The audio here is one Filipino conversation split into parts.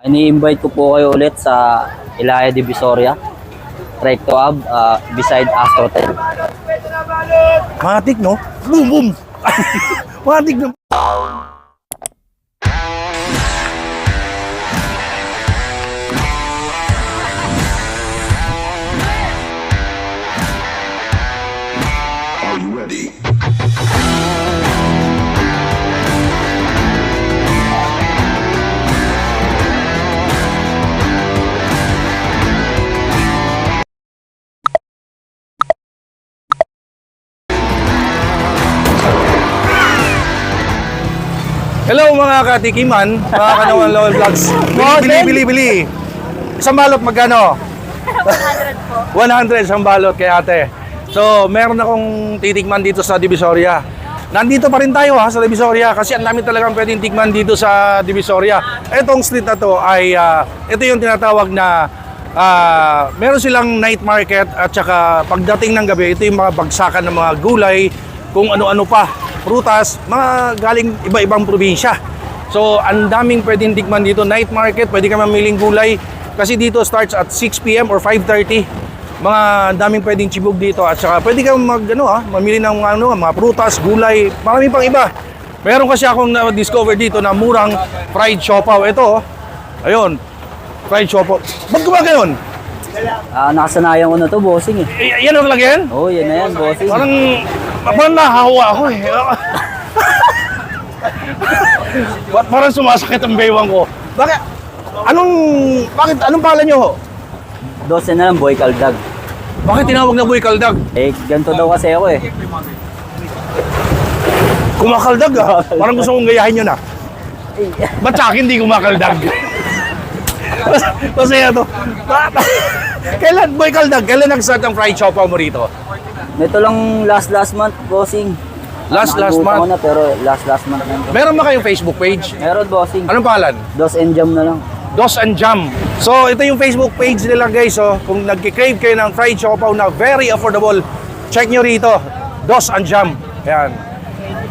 Ini-invite ko po kayo ulit sa Ilaya Divisoria, Recto Ave, beside Astrotel. Matik, no? Boom, boom! Matik, no? Are you ready? Hello mga katikiman, mga Kanawan Lowell Vlogs. Bili. Isang balot magkano? 100 po. 100 isang balot kay ate. So, meron akong titikman dito sa Divisoria. Nandito pa rin tayo sa Divisoria kasi ang dami talagang pwedeng tikman dito sa Divisoria. Etong street na to ay, ito yung tinatawag na meron silang night market at saka pagdating ng gabi, ito yung mga bagsakan ng mga gulay, kung ano-ano pa, prutas, mga galing iba-ibang probinsya. So, ang daming pwedeng tikman dito. Night market, pwede ka mamiling gulay kasi dito starts at 6 PM or 5:30. Mga daming pwedeng chibog dito at saka pwede kang mamili ng mga prutas, gulay, marami pang iba. Meron kasi akong na-discover dito na murang fried siopaw. Ito, ayun, fried siopaw. Ba't gumagayon? Nakasanayan ko na to, bossing eh. Yan ang lagyan? Oo, yan na yan, bossing. Parang nahawa ako eh. Parang sumasakit ang baywang ko. Bakit? Anong pangalan nyo? 12 na lang, Boy Kaldag. Bakit tinawag na Boy Kaldag? Eh, ganito daw kasi ako eh. Kumakaldag ah. Parang gusto kong gayahin yun ah. Ba't sa akin di kumakaldag? Masaya to. Kailan, Boy Kaldag, kailan nag-start ang fried siopaw mo rito? Ito lang last month, bossing. Last Nakalimutan month? ko na, pero last month na. Meron ba kayong Facebook page? Meron, bossing. Anong pangalan? Dos and Jam na lang. Dos and Jam. So, ito yung Facebook page nila guys. So, kung nagki-crave kayo ng fried siopaw na very affordable, check nyo rito. Dos and Jam. Ayan.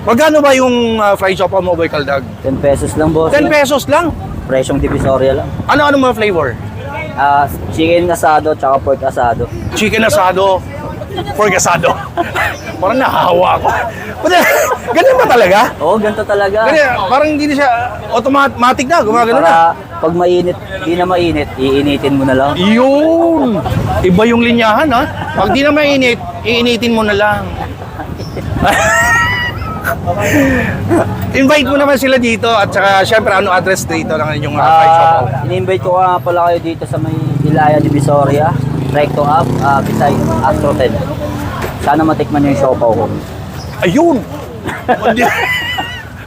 Magkano ba yung fried siopaw mo, Boy Kaldag? 10 pesos lang, 10 bossing. pesos lang? Presyong Divisoria lang. Ano mga flavor? Chicken asado, tsaka pork asado. Chicken asado, pork asado. Parang nahahawa ako. Ganyan ba talaga? Oo, ganito talaga. Ganyan, parang hindi na siya automatic na, gumagano na. Para pag mainit, di na mainit, iinitin mo na lang. Yun! Iba yung linyahan ha. Pag di na mainit, iinitin mo na lang. Invite mo naman sila dito at saka syempre ano address dito ng inyong fried siopaw. In-invite ko nga pala kayo dito sa may Ilaya Divisoria, Recto Ave, beside Astrotel. Sana matikman nyo yung siopaw ko. Ayun!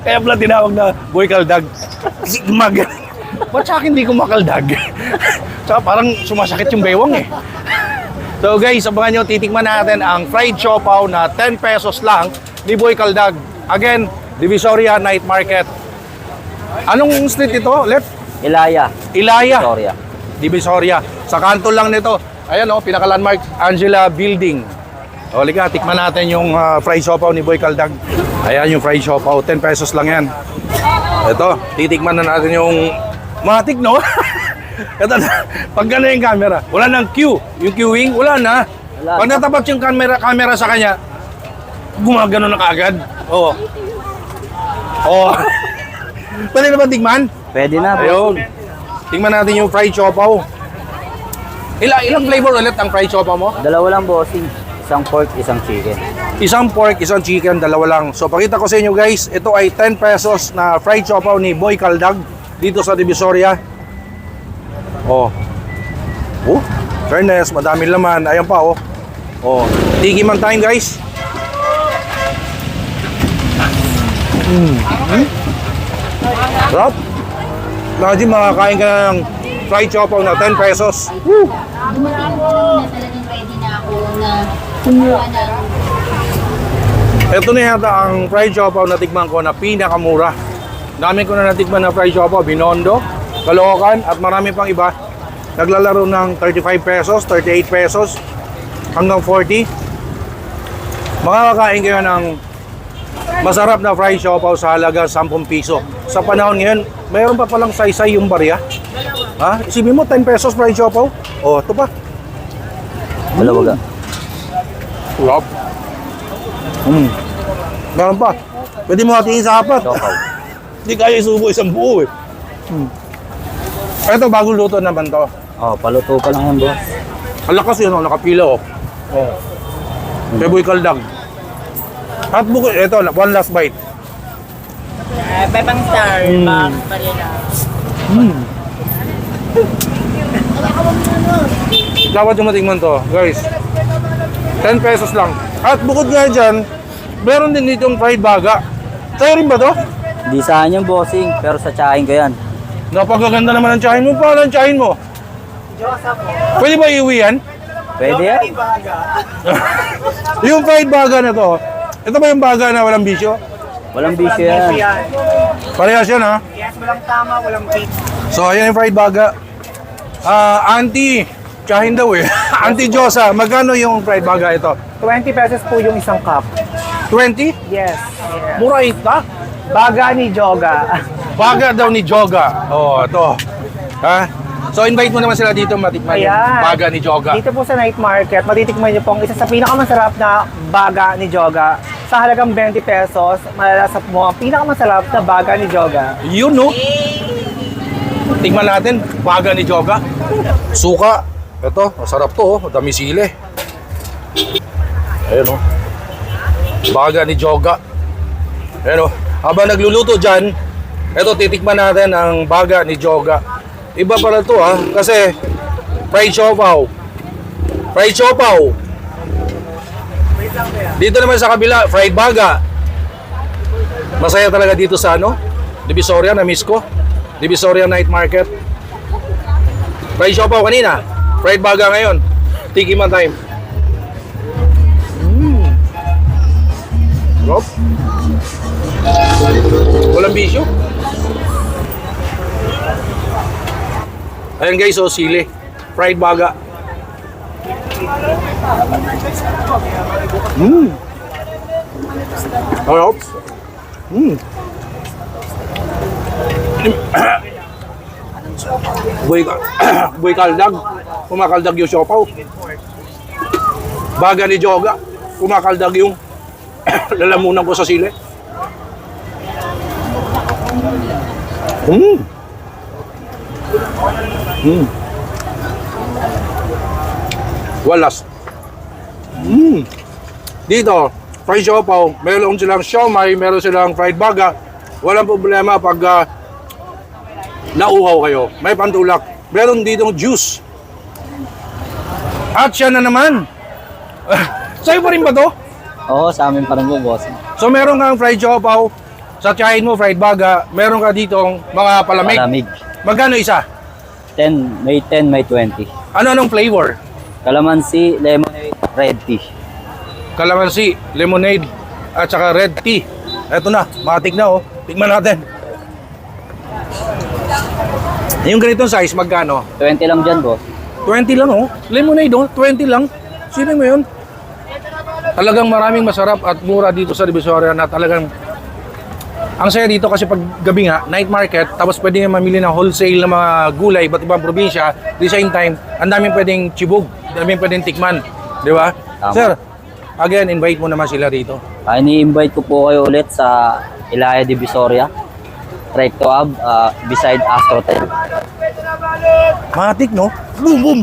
Kaya pala tinawag na Boy Kaldag. Kasi ba't sa akin di kumakaldag? Tsaka parang sumasakit yung baywang eh. So guys, abangan nyo, titikman natin ang fried siopaw na 10 pesos lang ni Boy Kaldag. Again, Divisoria Night Market. Anong street ito? Ilaya Ilaya. Divisoria. Divisoria. Sa kanto lang nito. Ayan o, pinaka-landmark, Angela Building. O, liga, tikman natin yung fried siopaw ni Boy Kaldag. Ayan yung fried siopaw, 10 pesos lang yan. Ito, titikman na natin yung matik, no? Ito na, pag gano'n yung camera, wala nang cue. Yung queuing, wala na. Wala. Pag natapat yung camera sa kanya, gumagano na kaagad. Oo. Oo. Pwede na ba tikman? Pwede na, Ayun. Tingnan natin yung fried siopaw. Ilang flavor ulit ang fried siopaw mo? Dalawa lang, bossing. Isang pork, isang chicken. Isang pork, isang chicken, dalawa lang. So pakita ko sa inyo guys, ito ay 10 pesos na fried siopaw ni Boy Kaldag dito sa Divisoria. Oh. Oh, fairness, madami laman. Ayan pa oh. Oh, tikiman time guys. Sarap. Imagine makakain ka ng fried siopaw na 10 pesos. Dumating po na talagang ready na ako na kumuha na. Ito na yata ang fried siopaw na tikman ko na pinakamura. Dami ko na natikman na fried siopaw, Binondo, Caloocan at marami pang iba. Naglalaro ng 35 pesos, 38 pesos hanggang 40. Makakakain kayo ng masarap na fried siopaw sa halaga 10 piso. Sa panahon ngayon, mayroon pa palang saysay yung barya. Ha? Isipin mo, 10 pesos fried siopaw. Oh, ito pa. Dalawa ga. Sarap. Meron pa. Pwede mo hatiin sa apat. Siopaw. Hindi kaya isubo isang buo eh. Ito, bagong luto naman to. Oh, paluto pa lang yan, boss. Ang lakas yun, oh, nakapila oh. Oh. Peboy kaldag. At buko, ito, one last bite. Pepang Star, Bang Palila. Dapat yung matingman to, guys. 10 pesos lang. At bukod nga dyan, meron din dito yung fried baga. Sa'yo rin ba to? Di sa akin yung bossing, pero sa tsahin ko yan. Napakaganda naman ang tsahin mo. Paano ang tsahin mo? Pwede ba iuwi yan? Pwede yan? Yung fried baga na to, ito ba yung baga na walang bisyo? Walang bisyo yan. Parehas yan ha? Yes, walang tama, walang cake. So ayan yung fried baga. Auntie, tsahin daw eh. Auntie Josa, magkano yung fried baga ito? 20 pesos po yung isang cup. 20? Yes. Mura ita. Baga ni Joga. Baga daw ni Joga. Oh, ito. Ha? So invite mo naman sila dito matikman yung Ayan. baga ni Joga. Dito po sa night market, matitikman niyo po ang isa sa pinakamasarap na baga ni Joga. Sa halagang 20 pesos, malalasap mo ang pinakamasarap na baga ni Joga. Yun no? Tingnan natin, baga ni Joga. Suka. Ito, masarap to oh. Dami sili. Ayun oh. Baga ni Joga. Ayun oh. Habang nagluluto dyan, ito titikman natin ang baga ni Joga. Iba pala to ha, kasi fried siopaw. Fried siopaw. Dito naman sa kabila, fried baga. Masaya talaga dito sa ano? Divisoria, na-miss ko. Divisoria Night Market. Fried siopaw kanina, fried baga ngayon. Tikiman time. Rob? Walang bisyo. Ayan guys, so sili. Fried baga. Alright. Buhay kaldag. Kumakaldag yung siopaw. Baga ni Joga. Kumakaldag yung lalamunan ko sa sili. Walas. Dito, fried siopaw, meron silang siomai, meron silang fried baga. Walang problema pag nauhaw kayo. May pantulak. Meron ditong juice. At siya na naman. Sa'yo pa rin ba to? Oo, sa amin pa rin po, bossing. So meron kang fried siopaw, sa tsahin mo fried baga, meron ka ditong mga palamig. Malamig. Magkano isa? 10, may 10, may 20. Ano-anong flavor? Calamansi, lemonade, red tea. Calamansi, lemonade, at saka red tea. Eto na, matik na oh. Tingnan natin. Yung ganitong size, magkano? 20 lang dyan, boss. 20 lang oh. Lemonade oh, 20 lang. Sino mo yun? Talagang maraming masarap at mura dito sa Divisoria na talagang ang saya dito kasi pag gabi nga, night market, tapos pwede nga mamili ng wholesale ng mga gulay, iba't ibang probinsya. At the same time, ang daming pwedeng chibog, ang daming pwedeng tikman. Di ba? Tama. Sir, again, invite mo naman sila dito. Ini-invite ko po kayo ulit sa Ilaya Divisoria, Recto Ave, beside Astrotel. Matik, no? Boom, boom!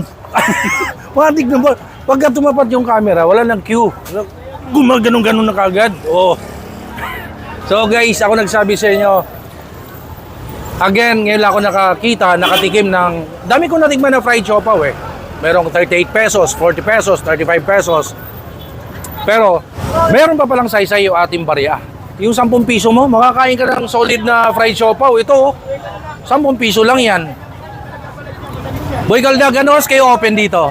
Matik na ba? Pagka tumapat yung camera, wala nang cue. Gumaganon-ganon na kagad. Oh. So guys, ako nagsabi sa inyo, again, ngayon lang ako nakatikim ng, dami ko natikman na fried siopaw eh. Merong 38 pesos, 40 pesos, 35 pesos. Pero, meron pa palang saysay yung ating barya. Yung 10 piso mo, makakain ka ng solid na fried siopaw. Ito, 10 piso lang yan. Boy Kaldag, ano oras kayo open dito?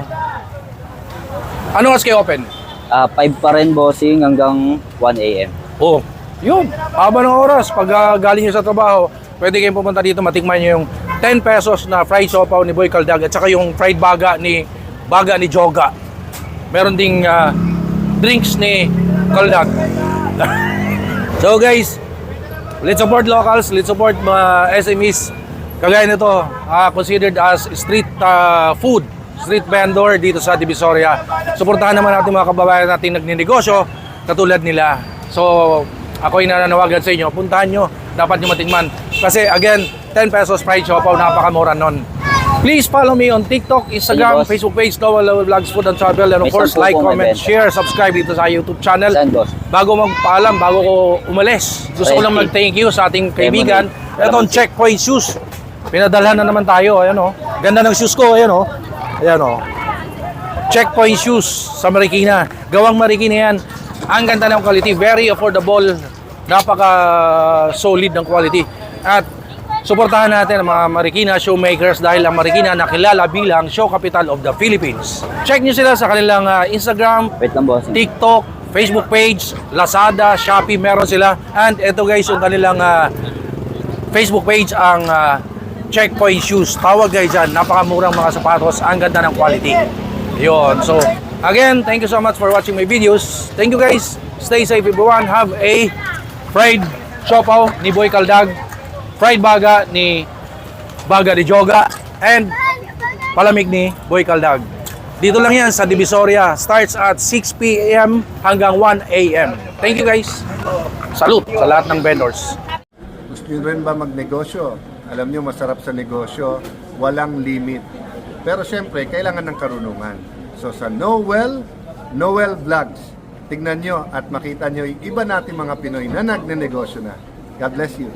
Ano oras kayo open? 5 pa rin, bossing, hanggang 1 a.m. Oh, yun. Haba ng oras. Pag galing nyo sa trabaho, pwede kayong pumunta dito, matikman nyo yung 10 pesos na fried siopaw ni Boy Kaldag at saka yung fried baga ni Joga. Meron ding drinks ni Kaldag. So guys, let's support locals, let's support mga SMEs. Kagaya nito, considered as street food, street vendor dito sa Divisoria. Suportahan naman natin mga kababayan natin nagninegosyo katulad nila. So, ako'y nananawagan sa inyo, puntahan nyo, dapat nyo matikman. Kasi again, 10 pesos fried siopaw, napakamura nun. Please follow me on TikTok, Instagram, Boss. Facebook page, Lowell Vlogs, Food and Travel, and of May course, 10 like, po may comment, benta. share, subscribe dito sa YouTube channel. Saan, boss? Bago magpaalam, bago ko umalis, gusto ko lang mag-thank you sa ating kaibigan. Itong Checkpoint Shoes. Pinadalhan na naman tayo, ayan o. Ganda ng shoes ko, ayan o. Ayan o. Checkpoint Shoes sa Marikina. Gawang Marikina yan. Ang ganda ng quality, very affordable. Napaka-solid ng quality. At suportahan natin ang mga Marikina showmakers dahil ang Marikina nakilala bilang show capital of the Philippines. Check nyo sila sa kanilang Instagram, Wait lang, boss. TikTok, Facebook page, Lazada, Shopee, meron sila. And ito guys, yung kanilang Facebook page, ang Checkpoint Shoes. Tawag guys dyan, napakamurang mga sapatos, ang ganda ng quality. Yun, so again, thank you so much for watching my videos. Thank you guys, stay safe everyone. Have a fried siopaw ni Boy Kaldag, fried baga ni Baga ni Joga, and palamig ni Boy Kaldag. Dito lang yan sa Divisoria. Starts at 6 p.m. hanggang 1 a.m. Thank you guys. Salute sa lahat ng vendors. Gusto nyo rin ba magnegosyo? Alam nyo, masarap sa negosyo, walang limit. Pero syempre, kailangan ng karunungan. So sa Lowell Vlogs, tignan nyo at makita nyo yung iba nating mga Pinoy na nagnenegosyo na. God bless you.